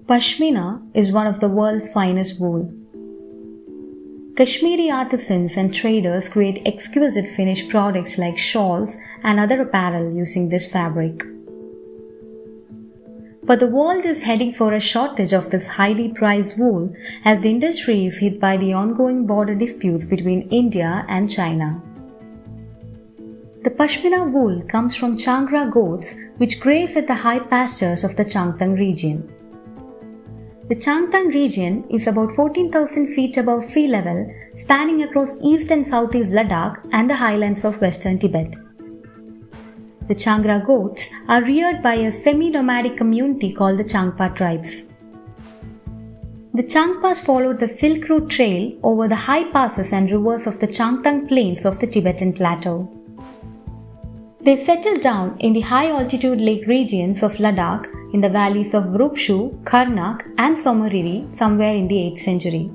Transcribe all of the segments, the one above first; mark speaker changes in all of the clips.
Speaker 1: Pashmina is one of the world's finest wool. Kashmiri artisans and traders create exquisite finished products like shawls and other apparel using this fabric. But the world is heading for a shortage of this highly prized wool as the industry is hit by the ongoing border disputes between India and China. The Pashmina wool comes from Changra goats which graze at the high pastures of the Changtang region. The Changtang region is about 14,000 feet above sea level, spanning across east and southeast Ladakh and the highlands of western Tibet. The Changra goats are reared by a semi-nomadic community called the Changpa tribes. The Changpas followed the Silk Route Trail over the high passes and rivers of the Changtang plains of the Tibetan plateau. They settled down in the high-altitude lake regions of Ladakh in the valleys of Rupshu, Karnak and Somariri somewhere in the 8th century.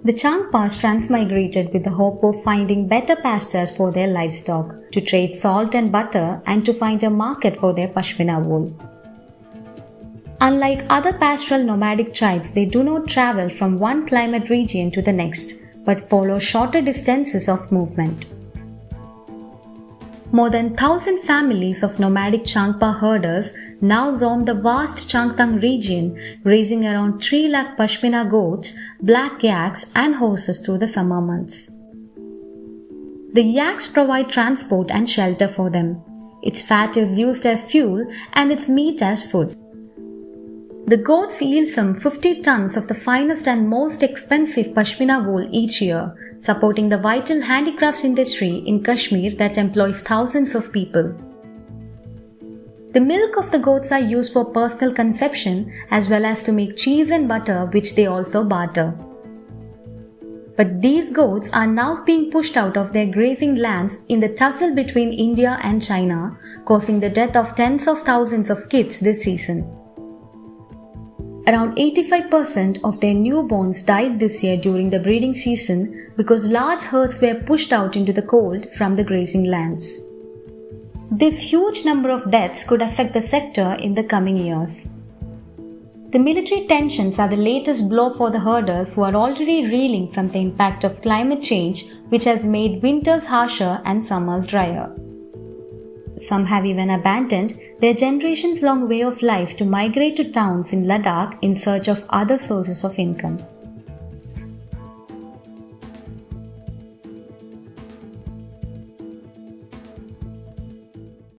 Speaker 1: The Changpas transmigrated with the hope of finding better pastures for their livestock, to trade salt and butter and to find a market for their Pashmina wool. Unlike other pastoral nomadic tribes, they do not travel from one climate region to the next, but follow shorter distances of movement. More than 1,000 families of nomadic Changpa herders now roam the vast Changtang region, raising around 3 lakh Pashmina goats, black yaks and horses through the summer months. The yaks provide transport and shelter for them. Its fat is used as fuel and its meat as food. The goats yield some 50 tons of the finest and most expensive Pashmina wool each year, supporting the vital handicrafts industry in Kashmir that employs thousands of people. The milk of the goats are used for personal consumption as well as to make cheese and butter, which they also barter. But these goats are now being pushed out of their grazing lands in the tussle between India and China, causing the death of tens of thousands of kids this season. Around 85% of their newborns died this year during the breeding season because large herds were pushed out into the cold from the grazing lands. This huge number of deaths could affect the sector in the coming years. The military tensions are the latest blow for the herders who are already reeling from the impact of climate change, which has made winters harsher and summers drier. Some have even abandoned their generations-long way of life to migrate to towns in Ladakh in search of other sources of income.